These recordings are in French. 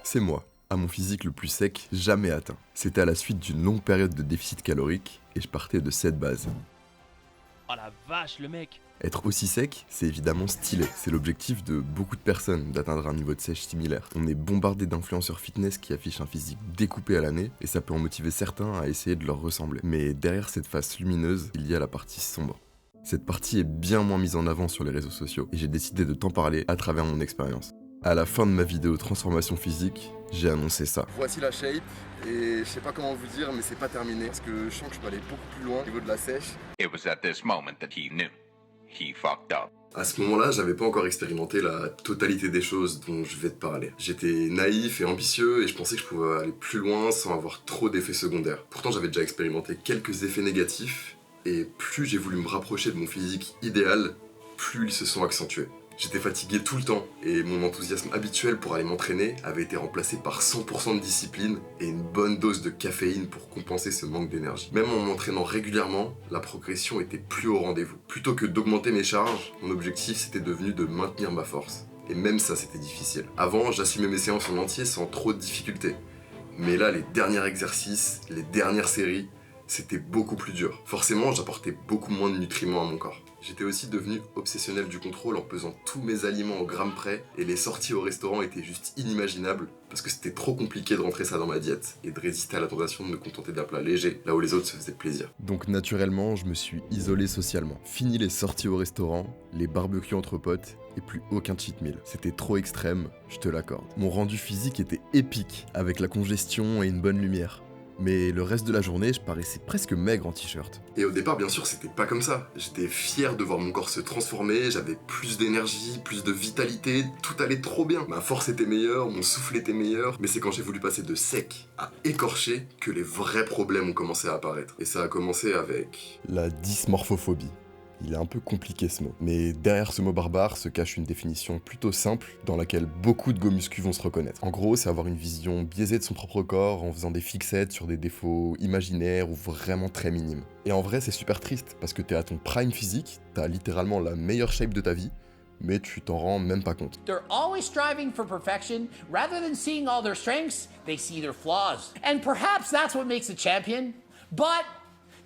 C'est moi, à mon physique le plus sec jamais atteint. C'était à la suite d'une longue période de déficit calorique et je partais de cette base. Oh la vache, le mec! Être aussi sec, c'est évidemment stylé. C'est l'objectif de beaucoup de personnes d'atteindre un niveau de sèche similaire. On est bombardé d'influenceurs fitness qui affichent un physique découpé à l'année et ça peut en motiver certains à essayer de leur ressembler. Mais derrière cette face lumineuse, il y a la partie sombre. Cette partie est bien moins mise en avant sur les réseaux sociaux et j'ai décidé de t'en parler à travers mon expérience. À la fin de ma vidéo transformation physique, j'ai annoncé ça. Voici la shape et je sais pas comment vous dire mais c'est pas terminé parce que je sens que je peux aller beaucoup plus loin au niveau de la sèche. It was at this moment that he knew. He fucked up. À ce moment-là, j'avais pas encore expérimenté la totalité des choses dont je vais te parler. J'étais naïf et ambitieux et je pensais que je pouvais aller plus loin sans avoir trop d'effets secondaires. Pourtant, j'avais déjà expérimenté quelques effets négatifs et plus j'ai voulu me rapprocher de mon physique idéal, plus ils se sont accentués. J'étais fatigué tout le temps et mon enthousiasme habituel pour aller m'entraîner avait été remplacé par 100% de discipline et une bonne dose de caféine pour compenser ce manque d'énergie. Même en m'entraînant régulièrement, la progression était plus au rendez-vous. Plutôt que d'augmenter mes charges, mon objectif c'était devenu de maintenir ma force. Et même ça c'était difficile. Avant, j'assumais mes séances en entier sans trop de difficultés. Mais là, les derniers exercices, les dernières séries, c'était beaucoup plus dur. Forcément, j'apportais beaucoup moins de nutriments à mon corps. J'étais aussi devenu obsessionnel du contrôle en pesant tous mes aliments au gramme près et les sorties au restaurant étaient juste inimaginables parce que c'était trop compliqué de rentrer ça dans ma diète et de résister à la tentation de me contenter d'un plat léger là où les autres se faisaient plaisir. Donc naturellement, je me suis isolé socialement. Fini les sorties au restaurant, les barbecues entre potes et plus aucun cheat meal. C'était trop extrême, je te l'accorde. Mon rendu physique était épique avec la congestion et une bonne lumière. Mais le reste de la journée, je paraissais presque maigre en t-shirt. Et au départ, bien sûr, c'était pas comme ça. J'étais fier de voir mon corps se transformer, j'avais plus d'énergie, plus de vitalité, tout allait trop bien. Ma force était meilleure, mon souffle était meilleur, mais c'est quand j'ai voulu passer de sec à écorché que les vrais problèmes ont commencé à apparaître. Et ça a commencé avec... La dysmorphophobie. Il est un peu compliqué ce mot. Mais derrière ce mot barbare se cache une définition plutôt simple dans laquelle beaucoup de go muscu vont se reconnaître. En gros, c'est avoir une vision biaisée de son propre corps en faisant des fixettes sur des défauts imaginaires ou vraiment très minimes. Et en vrai, c'est super triste parce que t'es à ton prime physique, t'as littéralement la meilleure shape de ta vie, mais tu t'en rends même pas compte. They're always striving for perfection. Rather than seeing all their strengths, they see their flaws. And perhaps that's what makes a champion. But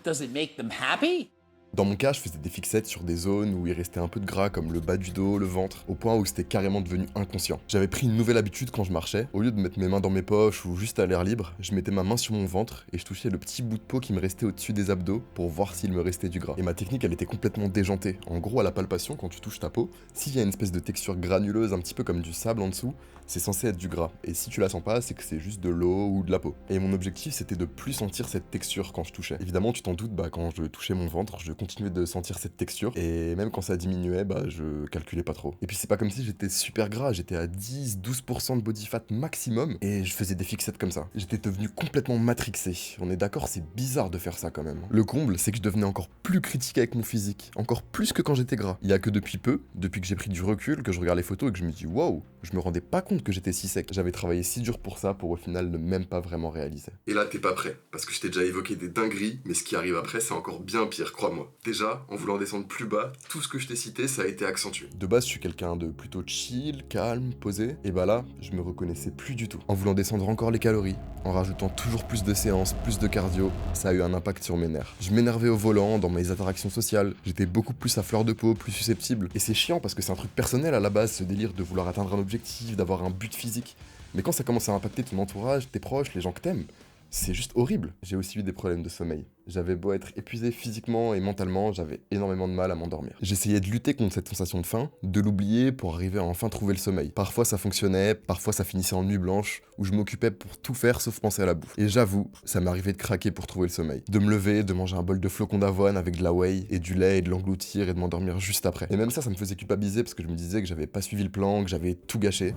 does it make them happy? Dans mon cas, je faisais des fixettes sur des zones où il restait un peu de gras comme le bas du dos, le ventre, au point où c'était carrément devenu inconscient. J'avais pris une nouvelle habitude quand je marchais. Au lieu de mettre mes mains dans mes poches ou juste à l'air libre, je mettais ma main sur mon ventre et je touchais le petit bout de peau qui me restait au-dessus des abdos pour voir s'il me restait du gras. Et ma technique, elle était complètement déjantée. En gros, à la palpation, quand tu touches ta peau, s'il y a une espèce de texture granuleuse, un petit peu comme du sable en dessous, c'est censé être du gras. Et si tu la sens pas, c'est que c'est juste de l'eau ou de la peau. Et mon objectif, c'était de plus sentir cette texture quand je touchais. Évidemment, tu t'en doutes, quand je touchais mon ventre, je continuais de sentir cette texture, et même quand ça diminuait, je calculais pas trop. Et puis c'est pas comme si j'étais super gras, j'étais à 10-12% de body fat maximum, et je faisais des fixettes comme ça. J'étais devenu complètement matrixé. On est d'accord, c'est bizarre de faire ça quand même. Le comble, c'est que je devenais encore plus critique avec mon physique, encore plus que quand j'étais gras. Il y a que depuis peu, depuis que j'ai pris du recul, que je regarde les photos et que je me dis wow, je me rendais pas compte que j'étais si sec. J'avais travaillé si dur pour ça, pour au final ne même pas vraiment réaliser. Et là, t'es pas prêt, parce que je t'ai déjà évoqué des dingueries, mais ce qui arrive après, c'est encore bien pire, crois-moi. Déjà, en voulant descendre plus bas, tout ce que je t'ai cité, ça a été accentué. De base, je suis quelqu'un de plutôt chill, calme, posé, et là, je me reconnaissais plus du tout. En voulant descendre encore les calories, en rajoutant toujours plus de séances, plus de cardio, ça a eu un impact sur mes nerfs. Je m'énervais au volant, dans mes interactions sociales, j'étais beaucoup plus à fleur de peau, plus susceptible, et c'est chiant parce que c'est un truc personnel à la base, ce délire de vouloir atteindre un objectif, d'avoir un but physique. Mais quand ça commence à impacter ton entourage, tes proches, les gens que t'aimes, c'est juste horrible. J'ai aussi eu des problèmes de sommeil. J'avais beau être épuisé physiquement et mentalement, j'avais énormément de mal à m'endormir. J'essayais de lutter contre cette sensation de faim, de l'oublier pour arriver à enfin trouver le sommeil. Parfois ça fonctionnait, parfois ça finissait en nuit blanche, où je m'occupais pour tout faire sauf penser à la bouffe. Et j'avoue, ça m'arrivait de craquer pour trouver le sommeil. De me lever, de manger un bol de flocons d'avoine avec de la whey et du lait et de l'engloutir et de m'endormir juste après. Et même ça me faisait culpabiliser parce que je me disais que j'avais pas suivi le plan, que j'avais tout gâché.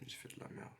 J'ai fait de la merde.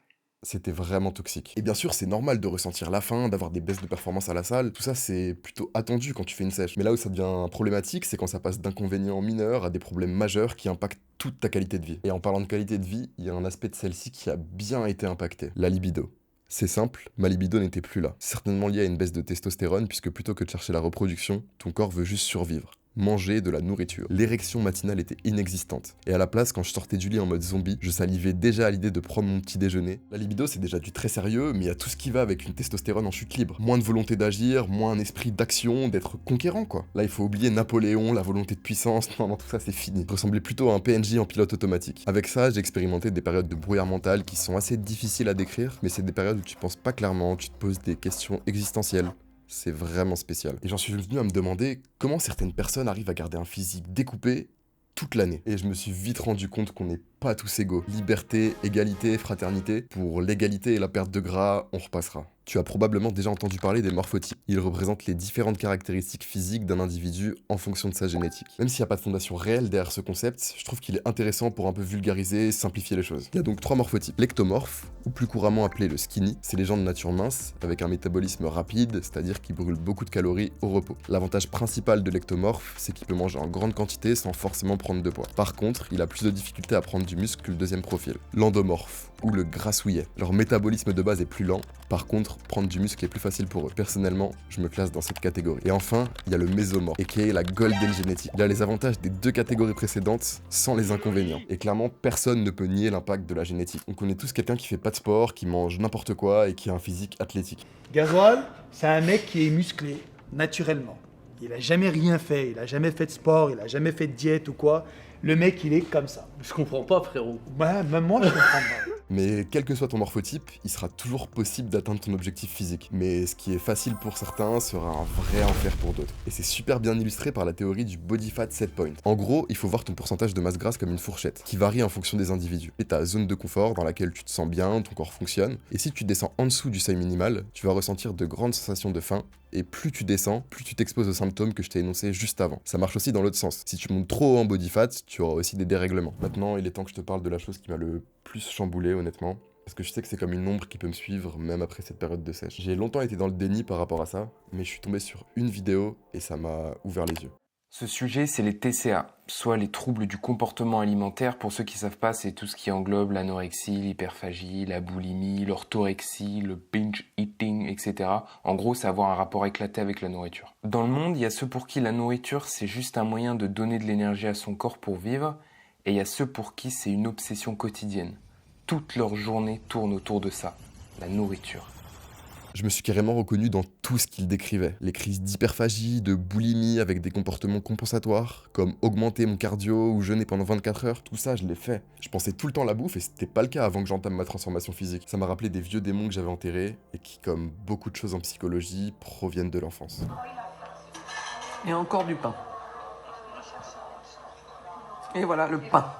C'était vraiment toxique. Et bien sûr, c'est normal de ressentir la faim, d'avoir des baisses de performance à la salle, tout ça c'est plutôt attendu quand tu fais une sèche. Mais là où ça devient problématique, c'est quand ça passe d'inconvénients mineurs à des problèmes majeurs qui impactent toute ta qualité de vie. Et en parlant de qualité de vie, il y a un aspect de celle-ci qui a bien été impacté, la libido. C'est simple, ma libido n'était plus là. Certainement lié à une baisse de testostérone, puisque plutôt que de chercher la reproduction, ton corps veut juste survivre. manger de la nourriture. L'érection matinale était inexistante. Et à la place, quand je sortais du lit en mode zombie, je salivais déjà à l'idée de prendre mon petit déjeuner. La libido, c'est déjà du très sérieux, mais il y a tout ce qui va avec une testostérone en chute libre. Moins de volonté d'agir, moins un esprit d'action, d'être conquérant, quoi. Là, il faut oublier Napoléon, la volonté de puissance, non, tout ça, c'est fini. Je ressemblais plutôt à un PNJ en pilote automatique. Avec ça, j'ai expérimenté des périodes de brouillard mental qui sont assez difficiles à décrire, mais c'est des périodes où tu penses pas clairement, tu te poses des questions existentielles. C'est vraiment spécial. Et j'en suis venu à me demander comment certaines personnes arrivent à garder un physique découpé toute l'année. Et je me suis vite rendu compte qu'on n'est pas tous égaux. Liberté, égalité, fraternité. Pour l'égalité et la perte de gras, on repassera. Tu as probablement déjà entendu parler des morphotypes. Ils représentent les différentes caractéristiques physiques d'un individu en fonction de sa génétique. Même s'il n'y a pas de fondation réelle derrière ce concept, je trouve qu'il est intéressant pour un peu vulgariser et simplifier les choses. Il y a donc 3 morphotypes. L'ectomorphe, ou plus couramment appelé le skinny, c'est les gens de nature mince, avec un métabolisme rapide, c'est-à-dire qui brûlent beaucoup de calories au repos. L'avantage principal de l'ectomorphe, c'est qu'il peut manger en grande quantité sans forcément prendre de poids. Par contre, il a plus de difficultés à prendre du muscle que le deuxième profil. L'endomorphe, ou le grassouillet. Leur métabolisme de base est plus lent, par contre, prendre du muscle est plus facile pour eux. Personnellement, je me classe dans cette catégorie. Et enfin, il y a le mésomorphe, aka la golden génétique. Il a les avantages des 2 catégories précédentes, sans les inconvénients. Et clairement, personne ne peut nier l'impact de la génétique. On connaît tous quelqu'un qui fait pas de sport, qui mange n'importe quoi et qui a un physique athlétique. Gasoil, c'est un mec qui est musclé, naturellement. Il a jamais rien fait, il a jamais fait de sport, il a jamais fait de diète ou quoi. Le mec, il est comme ça. Je comprends pas, frérot. Ouais, même moi, je comprends pas. Mais quel que soit ton morphotype, il sera toujours possible d'atteindre ton objectif physique. Mais ce qui est facile pour certains sera un vrai enfer pour d'autres. Et c'est super bien illustré par la théorie du body fat set point. En gros, il faut voir ton pourcentage de masse grasse comme une fourchette, qui varie en fonction des individus. Et ta zone de confort dans laquelle tu te sens bien, ton corps fonctionne. Et si tu descends en dessous du seuil minimal, tu vas ressentir de grandes sensations de faim. Et plus tu descends, plus tu t'exposes aux symptômes que je t'ai énoncés juste avant. Ça marche aussi dans l'autre sens. Si tu montes trop haut en body fat, tu auras aussi des dérèglements. Maintenant, il est temps que je te parle de la chose qui m'a le plus chamboulé, honnêtement. Parce que je sais que c'est comme une ombre qui peut me suivre même après cette période de sèche. J'ai longtemps été dans le déni par rapport à ça, mais je suis tombé sur une vidéo et ça m'a ouvert les yeux. Ce sujet, c'est les TCA, soit les troubles du comportement alimentaire. Pour ceux qui savent pas, c'est tout ce qui englobe l'anorexie, l'hyperphagie, la boulimie, l'orthorexie, le binge eating, etc. En gros, c'est avoir un rapport éclaté avec la nourriture. Dans le monde, il y a ceux pour qui la nourriture, c'est juste un moyen de donner de l'énergie à son corps pour vivre, et il y a ceux pour qui c'est une obsession quotidienne. Toute leur journée tourne autour de ça, la nourriture. Je me suis carrément reconnu dans tout ce qu'il décrivait. Les crises d'hyperphagie, de boulimie avec des comportements compensatoires, comme augmenter mon cardio ou jeûner pendant 24 heures, tout ça je l'ai fait. Je pensais tout le temps à la bouffe et c'était pas le cas avant que j'entame ma transformation physique. Ça m'a rappelé des vieux démons que j'avais enterrés et qui, comme beaucoup de choses en psychologie, proviennent de l'enfance. Et encore du pain. Et voilà, le pain.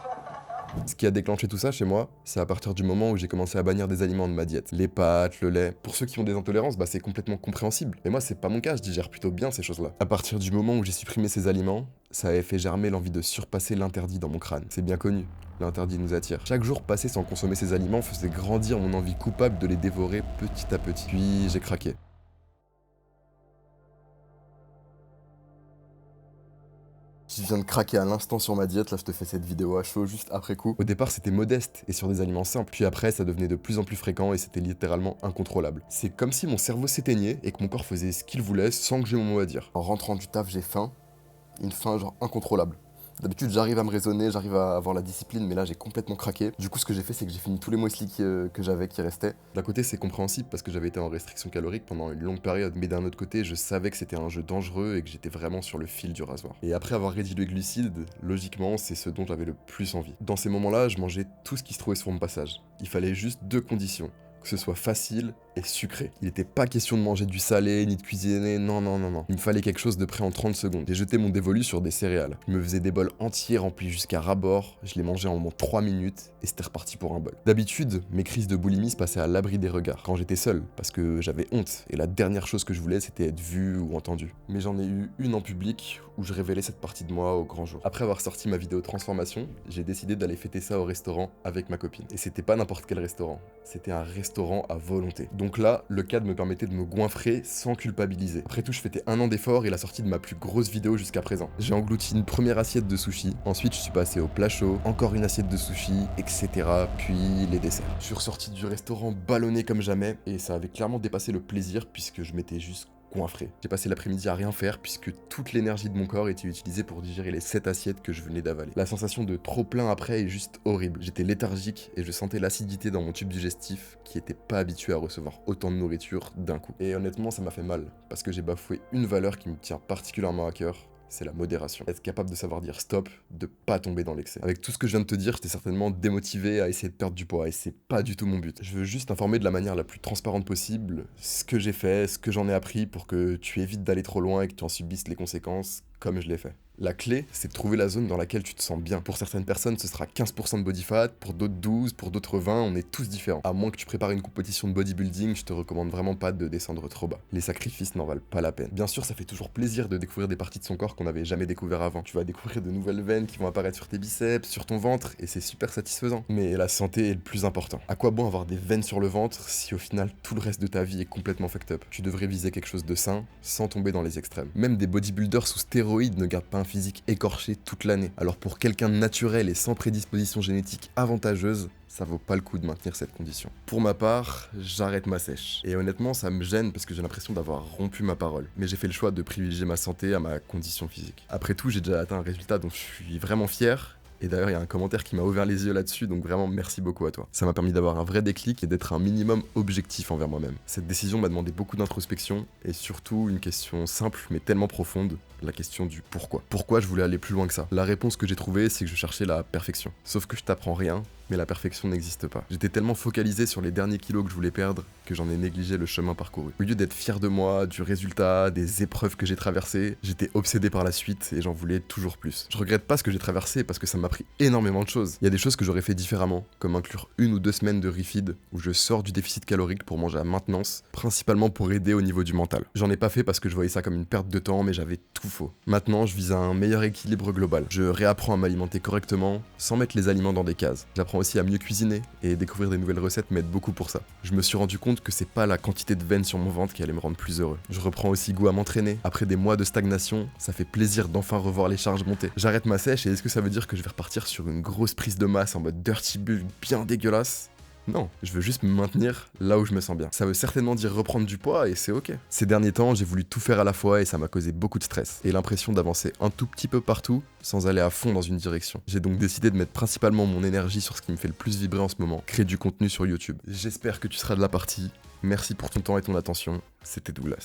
Ce qui a déclenché tout ça chez moi, c'est à partir du moment où j'ai commencé à bannir des aliments de ma diète. Les pâtes, le lait. Pour ceux qui ont des intolérances, c'est complètement compréhensible. Mais moi, c'est pas mon cas, je digère plutôt bien ces choses-là. À partir du moment où j'ai supprimé ces aliments, ça avait fait germer l'envie de surpasser l'interdit dans mon crâne. C'est bien connu, l'interdit nous attire. Chaque jour passé sans consommer ces aliments faisait grandir mon envie coupable de les dévorer petit à petit. Puis j'ai craqué. Je viens de craquer à l'instant sur ma diète, là je te fais cette vidéo à chaud juste après coup. Au départ c'était modeste et sur des aliments simples, puis après ça devenait de plus en plus fréquent et c'était littéralement incontrôlable. C'est comme si mon cerveau s'éteignait et que mon corps faisait ce qu'il voulait sans que j'ai mon mot à dire. En rentrant du taf j'ai faim, une faim genre incontrôlable. D'habitude j'arrive à me raisonner, j'arrive à avoir la discipline, mais là j'ai complètement craqué. Du coup ce que j'ai fait c'est que j'ai fini tous les muesli que j'avais qui restaient. D'un côté c'est compréhensible parce que j'avais été en restriction calorique pendant une longue période, mais d'un autre côté je savais que c'était un jeu dangereux et que j'étais vraiment sur le fil du rasoir. Et après avoir réduit les glucides, logiquement c'est ce dont j'avais le plus envie. Dans ces moments-là je mangeais tout ce qui se trouvait sur mon passage. Il fallait juste 2 conditions. Que ce soit facile et sucré. Il n'était pas question de manger du salé, ni de cuisiner, non. Il me fallait quelque chose de prêt en 30 secondes. J'ai jeté mon dévolu sur des céréales. Je me faisais des bols entiers remplis jusqu'à ras-bord, je les mangeais en moins 3 minutes et c'était reparti pour un bol. D'habitude, mes crises de boulimie se passaient à l'abri des regards, quand j'étais seul, parce que j'avais honte et la dernière chose que je voulais c'était être vu ou entendu. Mais j'en ai eu une en public où je révélais cette partie de moi au grand jour. Après avoir sorti ma vidéo transformation, j'ai décidé d'aller fêter ça au restaurant avec ma copine. Et c'était pas n'importe quel restaurant, c'était un restaurant à volonté. Donc là, le cadre me permettait de me goinfrer sans culpabiliser. Après tout, je fêtais 1 an d'effort et la sortie de ma plus grosse vidéo jusqu'à présent. J'ai englouti une première assiette de sushi, ensuite je suis passé au plat chaud, encore une assiette de sushi, etc. Puis les desserts. Je suis ressorti du restaurant ballonné comme jamais et ça avait clairement dépassé le plaisir puisque je m'étais juste goinfré. J'ai passé l'après-midi à rien faire puisque toute l'énergie de mon corps était utilisée pour digérer les 7 assiettes que je venais d'avaler. La sensation de trop plein après est juste horrible. J'étais léthargique et je sentais l'acidité dans mon tube digestif qui était pas habitué à recevoir autant de nourriture d'un coup. Et honnêtement, ça m'a fait mal parce que j'ai bafoué une valeur qui me tient particulièrement à cœur. C'est la modération. Être capable de savoir dire stop, de pas tomber dans l'excès. Avec tout ce que je viens de te dire, j'étais certainement démotivé à essayer de perdre du poids et c'est pas du tout mon but. Je veux juste informer de la manière la plus transparente possible ce que j'ai fait, ce que j'en ai appris pour que tu évites d'aller trop loin et que tu en subisses les conséquences comme je l'ai fait. La clé, c'est de trouver la zone dans laquelle tu te sens bien. Pour certaines personnes, ce sera 15% de body fat, pour d'autres 12, pour d'autres 20, on est tous différents. À moins que tu prépares une compétition de bodybuilding, je te recommande vraiment pas de descendre trop bas. Les sacrifices n'en valent pas la peine. Bien sûr, ça fait toujours plaisir de découvrir des parties de son corps qu'on n'avait jamais découvert avant. Tu vas découvrir de nouvelles veines qui vont apparaître sur tes biceps, sur ton ventre, et c'est super satisfaisant. Mais la santé est le plus important. À quoi bon avoir des veines sur le ventre si au final tout le reste de ta vie est complètement fucked up? Tu devrais viser quelque chose de sain, sans tomber dans les extrêmes. Même des bodybuilders sous stéroïdes ne gardent pas un physique écorché toute l'année. Alors pour quelqu'un de naturel et sans prédisposition génétique avantageuse, ça vaut pas le coup de maintenir cette condition. Pour ma part, j'arrête ma sèche. Et honnêtement, ça me gêne parce que j'ai l'impression d'avoir rompu ma parole. Mais j'ai fait le choix de privilégier ma santé à ma condition physique. Après tout, j'ai déjà atteint un résultat dont je suis vraiment fier. Et d'ailleurs, il y a un commentaire qui m'a ouvert les yeux là-dessus, donc vraiment merci beaucoup à toi. Ça m'a permis d'avoir un vrai déclic et d'être un minimum objectif envers moi-même. Cette décision m'a demandé beaucoup d'introspection et surtout une question simple mais tellement profonde, la question du pourquoi. Pourquoi je voulais aller plus loin que ça? La réponse que j'ai trouvée, c'est que je cherchais la perfection. Sauf que je t'apprends rien, mais la perfection n'existe pas. J'étais tellement focalisé sur les derniers kilos que je voulais perdre que j'en ai négligé le chemin parcouru. Au lieu d'être fier de moi, du résultat, des épreuves que j'ai traversées, j'étais obsédé par la suite et j'en voulais toujours plus. Je regrette pas ce que j'ai traversé parce que ça m'a appris énormément de choses. Il y a des choses que j'aurais fait différemment, comme inclure 1 ou 2 semaines de refeed où je sors du déficit calorique pour manger à maintenance, principalement pour aider au niveau du mental. J'en ai pas fait parce que je voyais ça comme une perte de temps, mais j'avais tout faux. Maintenant, je vise à un meilleur équilibre global. Je réapprends à m'alimenter correctement, sans mettre les aliments dans des cases. J'apprends aussi à mieux cuisiner, et découvrir des nouvelles recettes m'aide beaucoup pour ça. Je me suis rendu compte que c'est pas la quantité de veines sur mon ventre qui allait me rendre plus heureux. Je reprends aussi goût à m'entraîner. Après des mois de stagnation, ça fait plaisir d'enfin revoir les charges monter. J'arrête ma sèche et est-ce que ça veut dire que je vais repartir sur une grosse prise de masse en mode dirty bulk bien dégueulasse? Non, je veux juste me maintenir là où je me sens bien. Ça veut certainement dire reprendre du poids et c'est ok. Ces derniers temps, j'ai voulu tout faire à la fois et ça m'a causé beaucoup de stress et l'impression d'avancer un tout petit peu partout sans aller à fond dans une direction. J'ai donc décidé de mettre principalement mon énergie sur ce qui me fait le plus vibrer en ce moment, créer du contenu sur YouTube. J'espère que tu seras de la partie. Merci pour ton temps et ton attention. C'était Douglas.